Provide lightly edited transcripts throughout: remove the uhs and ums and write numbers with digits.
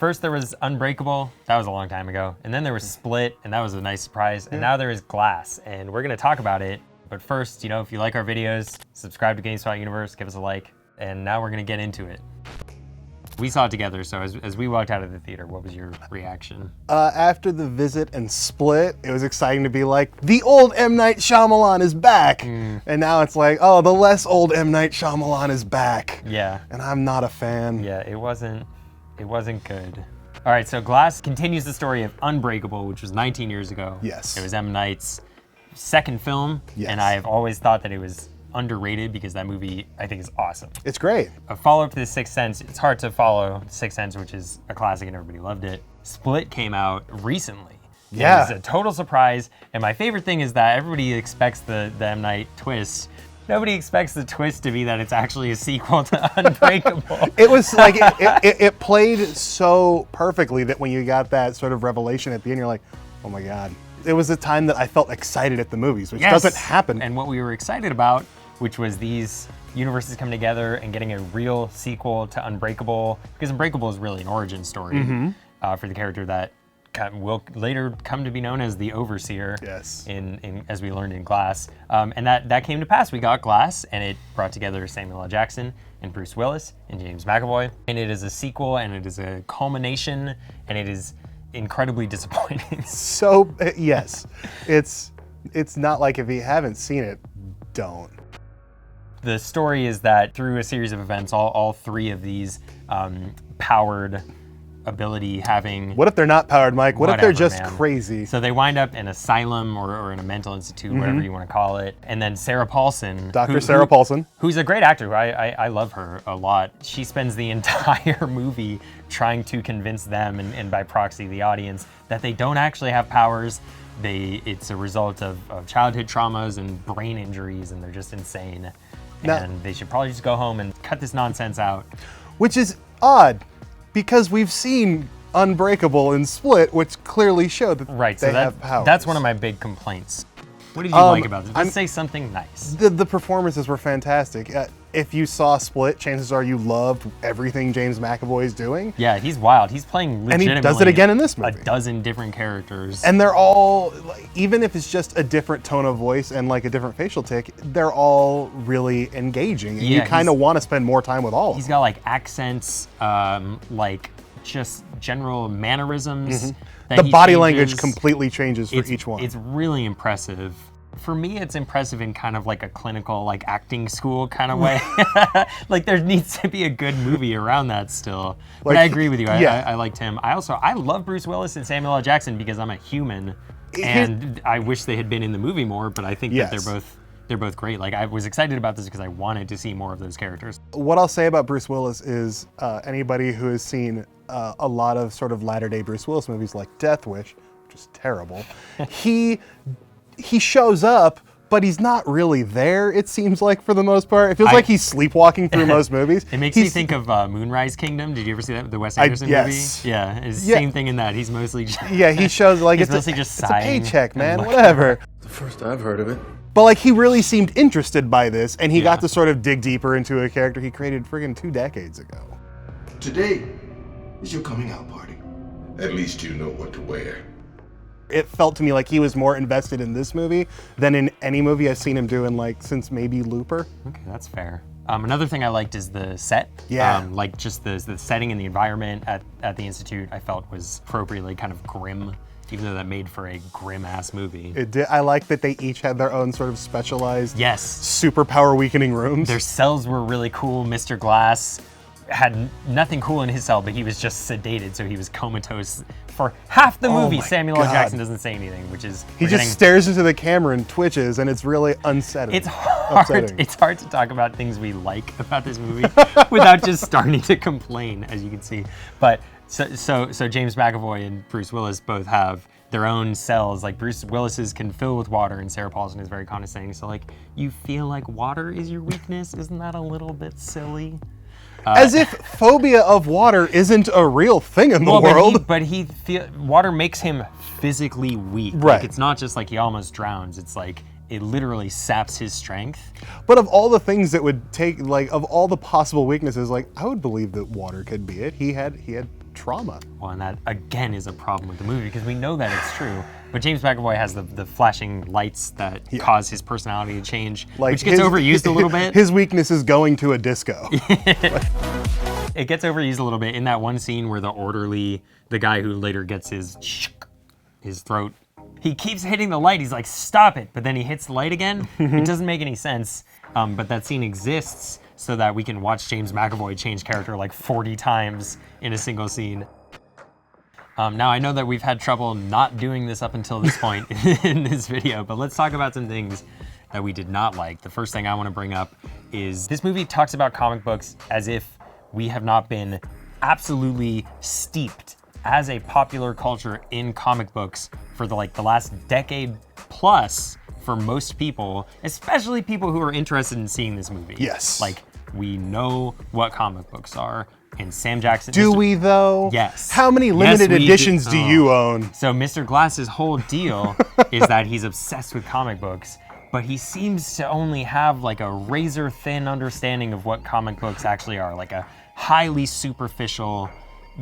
First there was Unbreakable, that was a long time ago. And then there was Split, and that was a nice surprise. And now there is Glass, and we're gonna talk about it. But first, if you like our videos, subscribe to GameSpot Universe, give us a like. And now we're gonna get into it. We saw it together, so as we walked out of the theater, what was your reaction? After The Visit and Split, it was exciting to be like, the old M. Night Shyamalan is back! And now it's like, oh, the less old M. Night Shyamalan is back. Yeah. And I'm not a fan. Yeah, it wasn't good. All right, so Glass continues the story of Unbreakable, which was 19 years ago. Yes. It was M. Night's second film, and I have always thought that it was underrated because that movie, I think, is awesome. It's great. A follow-up to The Sixth Sense, it's hard to follow Sixth Sense, which is a classic and everybody loved it. Split came out recently. Yeah. It was a total surprise, and my favorite thing is that everybody expects the M. Night twist. Nobody expects the twist to be that it's actually a sequel to Unbreakable. It was like, it played so perfectly that when you got that sort of revelation at the end, you're like, oh my God. It was a time that I felt excited at the movies, which doesn't happen. And what we were excited about, which was these universes coming together and getting a real sequel to Unbreakable, because Unbreakable is really an origin story for the character that will later come to be known as the Overseer. Yes. As we learned in Glass, and that came to pass. We got Glass, and it brought together Samuel L. Jackson and Bruce Willis and James McAvoy, and it is a sequel, and it is a culmination, and it is incredibly disappointing. So yes, it's not like if you haven't seen it, don't. The story is that through a series of events, all three of these powered ability having... What if they're not powered, Mike? What if they're just man. Crazy? So they wind up in an asylum or in a mental institute, whatever you want to call it. And then Sarah Paulson... Dr. Sarah Paulson. Who's a great actor. I love her a lot. She spends the entire movie trying to convince them, and by proxy the audience, that they don't actually have powers. It's a result of childhood traumas and brain injuries, and they're just insane. And they should probably just go home and cut this nonsense out. Which is odd, because we've seen Unbreakable and Split, which clearly show that they have powers. That's one of my big complaints. What did you like about this? Just say something nice. The performances were fantastic. If you saw Split, chances are you loved everything James McAvoy is doing. Yeah, he's wild. He's playing legitimately. And he does it again in this movie. A dozen different characters. And they're all, even if it's just a different tone of voice and like a different facial tic, they're all really engaging. And you kind of want to spend more time with all of them. He's got like accents, like just general mannerisms. The body language completely changes for each one. It's really impressive. For me, it's impressive in kind of like a clinical, like acting school kind of way. Like there needs to be a good movie around that still. But I agree with you. I liked him. I love Bruce Willis and Samuel L. Jackson because I'm a human, and I wish they had been in the movie more. But I think that they're both great. Like I was excited about this because I wanted to see more of those characters. What I'll say about Bruce Willis is anybody who has seen a lot of sort of latter-day Bruce Willis movies like Death Wish, which is terrible, he shows up, but he's not really there, it seems like, for the most part. It feels like he's sleepwalking through most movies. It makes me think of Moonrise Kingdom. Did you ever see that, the Wes Anderson movie? Yeah, it's the same thing in that. He's mostly just... Yeah, he shows like it's a paycheck, man, whatever. The first I've heard of it. But like he really seemed interested by this, and he got to sort of dig deeper into a character he created friggin' 2 decades ago. Today is your coming out party. At least you know what to wear. It felt to me like he was more invested in this movie than in any movie I've seen him do in like since maybe Looper. Okay, that's fair. Another thing I liked is the set. Yeah. Like just the setting and the environment at the Institute I felt was appropriately kind of grim, even though that made for a grim-ass movie. It did. I like that they each had their own sort of specialized superpower weakening rooms. Their cells were really cool. Mr. Glass had nothing cool in his cell, but he was just sedated, so he was comatose for half the movie. Samuel L. Jackson doesn't say anything, which is... He just stares into the camera and twitches, and it's really unsettling. It's hard. It's hard to talk about things we like about this movie without just starting to complain, as you can see. But so James McAvoy and Bruce Willis both have their own cells. Like Bruce Willis's can fill with water, and Sarah Paulson is very condescending. So like, you feel like water is your weakness? Isn't that a little bit silly? As if phobia of water isn't a real thing in the world. But water makes him physically weak. Right. Like, it's not just like he almost drowns. It's like it literally saps his strength. But of all the things that would take, like, of all the possible weaknesses, like, I would believe that water could be it. He had trauma. Well, and that again is a problem with the movie because we know that it's true. But James McAvoy has the flashing lights that cause his personality to change, which gets overused a little bit. His weakness is going to a disco. It gets overused a little bit in that one scene where the orderly, the guy who later gets his throat, he keeps hitting the light. He's like, stop it. But then he hits the light again. It doesn't make any sense. But that scene exists so that we can watch James McAvoy change character like 40 times in a single scene. Now, I know that we've had trouble not doing this up until this point in this video, but let's talk about some things that we did not like. The first thing I want to bring up is this movie talks about comic books as if we have not been absolutely steeped as a popular culture in comic books for the last decade plus for most people, especially people who are interested in seeing this movie. Yes. Like, we know what comic books are, and Sam Jackson... Do we, though? Yes. How many limited editions do you own? So Mr. Glass's whole deal is that he's obsessed with comic books, but he seems to only have like a razor-thin understanding of what comic books actually are, like a highly superficial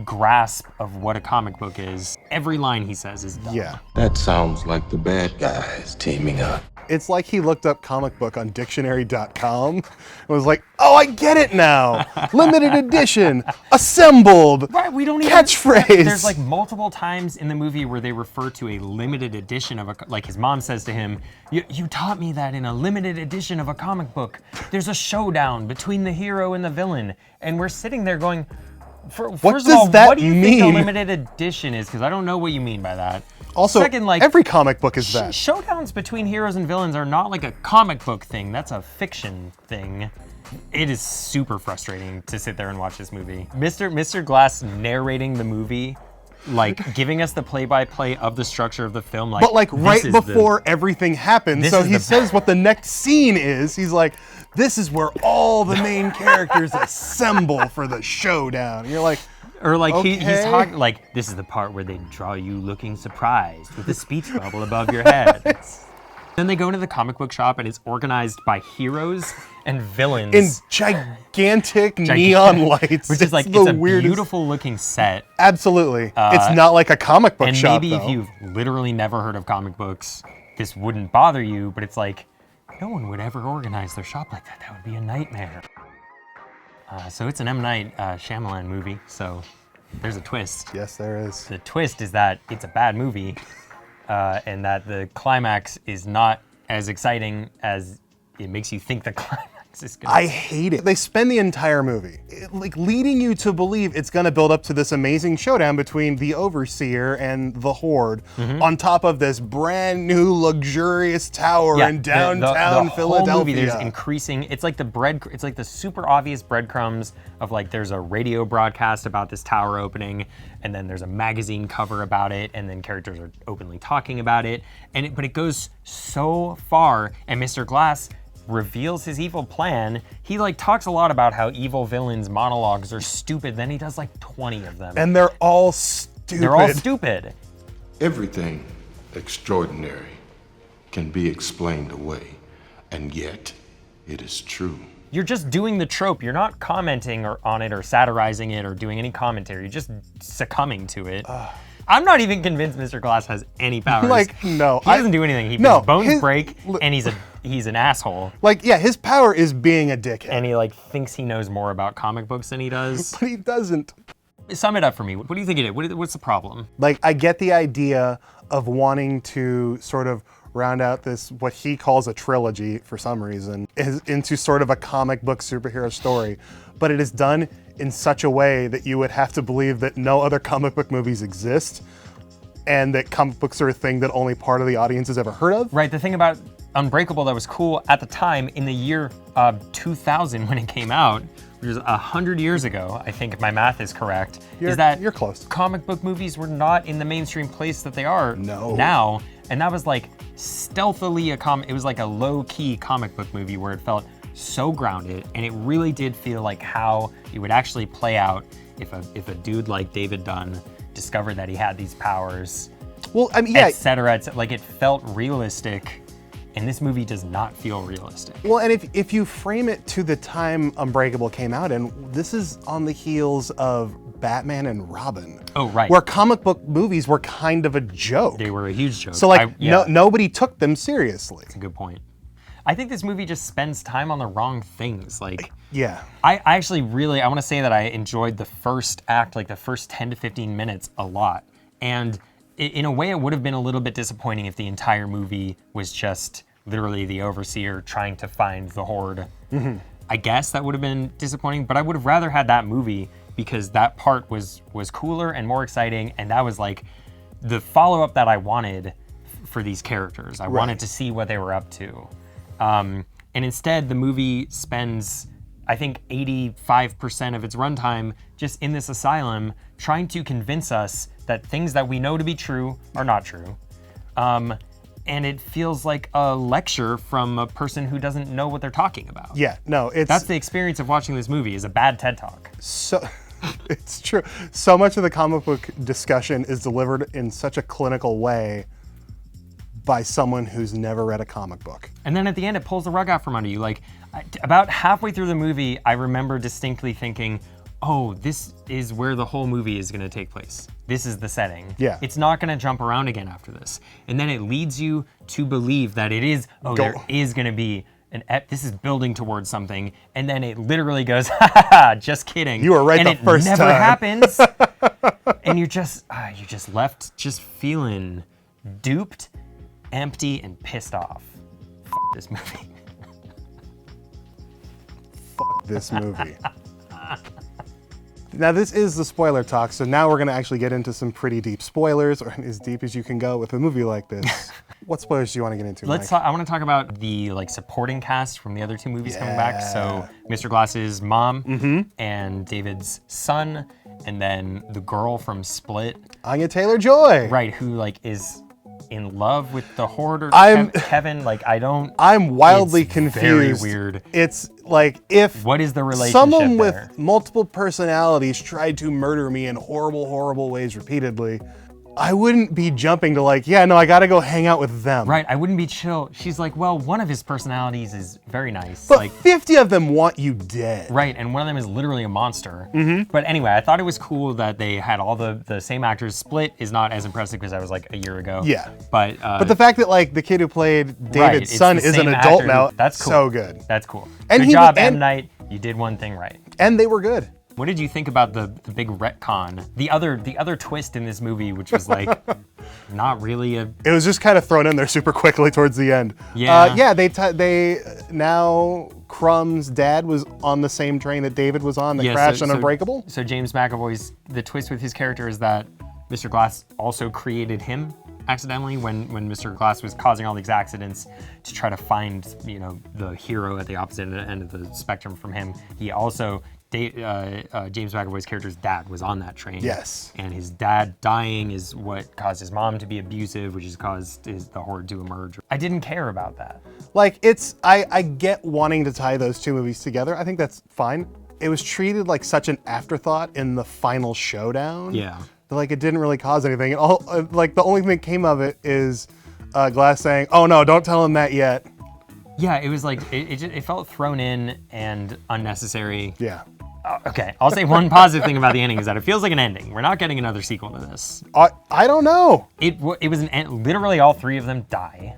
grasp of what a comic book is. Every line he says is dumb. Yeah. That sounds like the bad guys teaming up. It's like he looked up comic book on dictionary.com and was like, oh, I get it now. Limited edition, assembled, Right, we don't even... catchphrase. There's like multiple times in the movie where they refer to a limited edition of like his mom says to him, you taught me that in a limited edition of a comic book, there's a showdown between the hero and the villain. And we're sitting there going, first of all, what do you think a limited edition is? Because I don't know what you mean by that. Also, second, like, every comic book is that. Showdowns between heroes and villains are not like a comic book thing. That's a fiction thing. It is super frustrating to sit there and watch this movie. Mr. Glass narrating the movie, like giving us the play-by-play of the structure of the film. Like, but like right before everything happens, so he says what the next scene is. He's like, this is where all the main characters assemble for the showdown. And you're like, or like okay. he's talking like, this is the part where they draw you looking surprised with a speech bubble above your head. Then they go into the comic book shop and it's organized by heroes and villains. In gigantic neon lights. Which is like, it's a beautiful looking set. Absolutely. It's not like a comic book shop, maybe if you've literally never heard of comic books, this wouldn't bother you, but it's like, no one would ever organize their shop like that. That would be a nightmare. So it's an M. Night Shyamalan movie, so there's a twist. Yes, there is. The twist is that it's a bad movie, and that the climax is not as exciting as it makes you think the climax is gonna be. I hate it. They spend the entire movie like leading you to believe it's gonna build up to this amazing showdown between the Overseer and the Horde on top of this brand new luxurious tower in downtown the Philadelphia. Whole movie, there's increasing. It's like the super obvious breadcrumbs of like there's a radio broadcast about this tower opening, and then there's a magazine cover about it, and then characters are openly talking about it, but it goes so far, and Mr. Glass reveals his evil plan. He like talks a lot about how evil villains' monologues are stupid. Then he does like 20 of them. And they're all stupid. They're all stupid. Everything extraordinary can be explained away, and yet it is true. You're just doing the trope. You're not commenting on it or satirizing it or doing any commentary. You're just succumbing to it. I'm not even convinced Mr. Glass has any powers. Like, no. He doesn't do anything. His bones break, and he's an asshole. Like, yeah, his power is being a dickhead. And he like thinks he knows more about comic books than he does. But he doesn't. Sum it up for me. What do you think it is? What's the problem? Like, I get the idea of wanting to sort of round out this, what he calls a trilogy for some reason, into sort of a comic book superhero story. But it is done in such a way that you would have to believe that no other comic book movies exist, and that comic books are a thing that only part of the audience has ever heard of. Right, the thing about Unbreakable that was cool at the time in the year 2000 when it came out, which was 100 years ago, I think if my math is correct, is that you're close. Comic book movies were not in the mainstream place that they are now, and that was like stealthily it was like a low-key comic book movie where it felt so grounded, and it really did feel like how it would actually play out if a dude like David Dunn discovered that he had these powers, well, I mean, yeah, etc. Like, it felt realistic, and this movie does not feel realistic. Well, and if you frame it to the time Unbreakable came out, and this is on the heels of Batman and Robin. Oh, right. Where comic book movies were kind of a joke. They were a huge joke. So like, nobody took them seriously. That's a good point. I think this movie just spends time on the wrong things. Like, yeah. I actually really, I want to say that I enjoyed the first act, like the first 10 to 15 minutes a lot. And in a way, it would have been a little bit disappointing if the entire movie was just literally the overseer trying to find the horde. Mm-hmm. I guess that would have been disappointing, but I would have rather had that movie because that part was cooler and more exciting, and that was like the follow-up that I wanted for these characters. I wanted to see what they were up to. And instead, the movie spends, I think, 85% of its runtime just in this asylum trying to convince us that things that we know to be true are not true. And it feels like a lecture from a person who doesn't know what they're talking about. Yeah, no, That's the experience of watching this movie, is a bad TED Talk. So, it's true. So much of the comic book discussion is delivered in such a clinical way by someone who's never read a comic book. And then at the end, it pulls the rug out from under you. Like, about halfway through the movie, I remember distinctly thinking, oh, this is where the whole movie is gonna take place. This is the setting. Yeah. It's not gonna jump around again after this. And then it leads you to believe that it is, there is gonna be this is building towards something. And then it literally goes, ha ha ha, just kidding. You were right the first time. And it never happens. And you're just left just feeling duped, empty, and pissed off. F this movie. Fuck this movie. Now this is the spoiler talk, so now we're gonna actually get into some pretty deep spoilers, or as deep as you can go with a movie like this. What spoilers do you want to get into, Mike? I want to talk about the supporting cast from the other two movies coming back. So Mr. Glass's mom and David's son, and then the girl from Split. Anya Taylor-Joy. Right, who is in love with the horde or Kevin. I'm wildly confused. Very weird. It's like if what is the relationship someone with there? multiple personalities tried to murder me in horrible, horrible ways repeatedly, I wouldn't be jumping to I gotta go hang out with them. Right, I wouldn't be chill. She's like, well, one of his personalities is very nice. But 50 of them want you dead. Right, and one of them is literally a monster. Mm-hmm. But anyway, I thought it was cool that they had all the same actors. Split is not as impressive because that was a year ago. Yeah. But the fact that the kid who played David's son is an adult now, that's cool. So good. That's cool. And good job, M. Night. You did one thing right. And they were good. What did you think about the big retcon? The other twist in this movie, which was not really a. It was just kind of thrown in there super quickly towards the end. Yeah. They now Crumb's dad was on the same train that David was on that crashed on Unbreakable. So James McAvoy's the twist with his character is that Mr. Glass also created him accidentally when Mr. Glass was causing all these accidents to try to find the hero at the opposite end of the spectrum from him. He also. James McAvoy's character's dad was on that train. Yes. And his dad dying is what caused his mom to be abusive, which has caused the horde to emerge. I didn't care about that. I get wanting to tie those two movies together. I think that's fine. It was treated like such an afterthought in the final showdown. Yeah. That it didn't really cause anything. All the only thing that came of it is Glass saying, "Oh no, don't tell him that yet." Yeah, it was it felt thrown in and unnecessary. Yeah. Okay, I'll say one positive thing about the ending is that it feels like an ending. We're not getting another sequel to this. I don't know. It was an end. Literally all three of them die.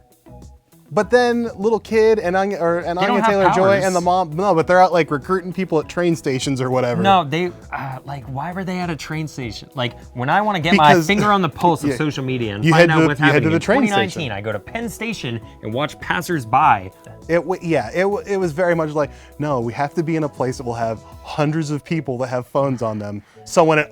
But then little kid and Anya Taylor-Joy and the mom, no, but they're out recruiting people at train stations or whatever. No, they why were they at a train station? When I want to get my finger on the pulse of social media and find out what's happening in 2019, I go to Penn Station and watch passersby. It was very much no, we have to be in a place that will have hundreds of people that have phones on them. So when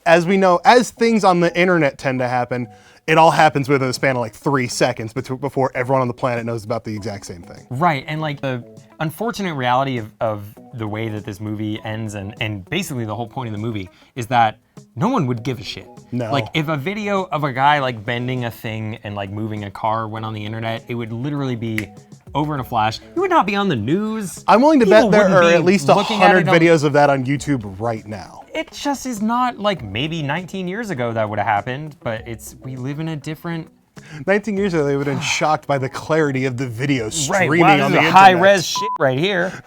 as we know, as things on the internet tend to happen, it all happens within a span of 3 seconds before everyone on the planet knows about the exact same thing. Right, and the unfortunate reality of the way that this movie ends and basically the whole point of the movie is that no one would give a shit. No. If a video of a guy bending a thing and moving a car went on the internet, it would literally be over in a flash. It would not be on the news. I'm willing to bet there are at least 100 videos of that on YouTube right now. It just is not maybe 19 years ago that would have happened, but we live in a different 19 years ago, they would have been shocked by the clarity of the video streaming Right, wow, on this the is internet. high-res shit right here.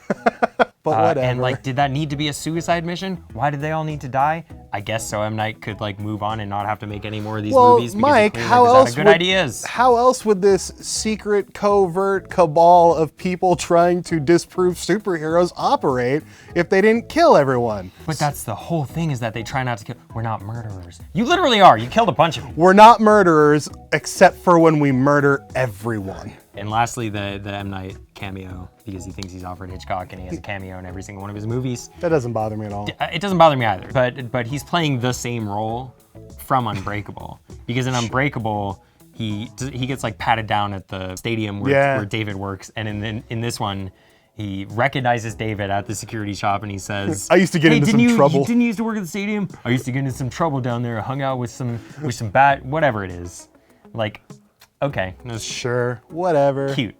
But whatever. And like, did that need to be a suicide mission? Why did they all need to die? I guess so M. Night could like move on and not have to make any more of these movies. Because Mike, he clearly how was out of else good would ideas. how else would this secret, covert cabal of people trying to disprove superheroes operate if they didn't kill everyone? But that's the whole thing, is that they try not to kill. We're not murderers. You literally are. You killed a bunch of people. We're not murderers, except for when we murder everyone. And lastly, the M. Night cameo, because he thinks he's Alfred Hitchcock and he has a cameo in every single one of his movies. That doesn't bother me at all. It doesn't bother me either, but he's playing the same role from Unbreakable, because in Unbreakable, he gets like patted down at the stadium where David works, and in this one, he recognizes David at the security shop and he says, I used to get into some trouble. Didn't you used to work at the stadium? I used to get into some trouble down there. I hung out with some bad, whatever it is. Like, okay. Sure, whatever. Cute.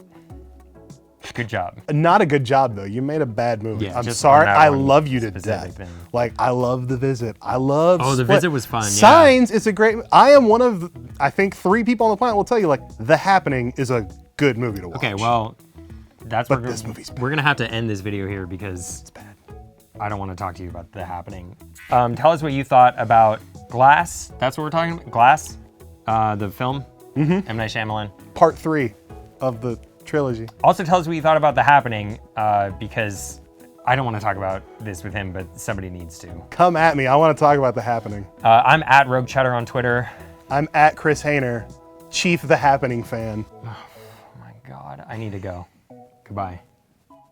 Good job. Not a good job though. You made a bad movie. Yeah, I'm just sorry. on that I one love you to specific death. thing. Like I love The Visit. I love. Oh, The Split. Visit was fun. Yeah. Signs. It's a great. I am one of I think 3 people on the planet will tell you like The Happening is a good movie to watch. Okay, well, this movie's bad. We're gonna have to end this video here because it's bad. I don't want to talk to you about The Happening. Tell us what you thought about Glass. That's what we're talking about. Glass, the film. Mm-hmm. M. Night Shyamalan. Part 3 of the trilogy. Also tell us what you thought about The Happening, because I don't want to talk about this with him, but somebody needs to. Come at me. I want to talk about The Happening. I'm at Rogue Cheddar on Twitter. I'm at Chris Hayner, Chief The Happening fan. Oh my God, I need to go. Goodbye.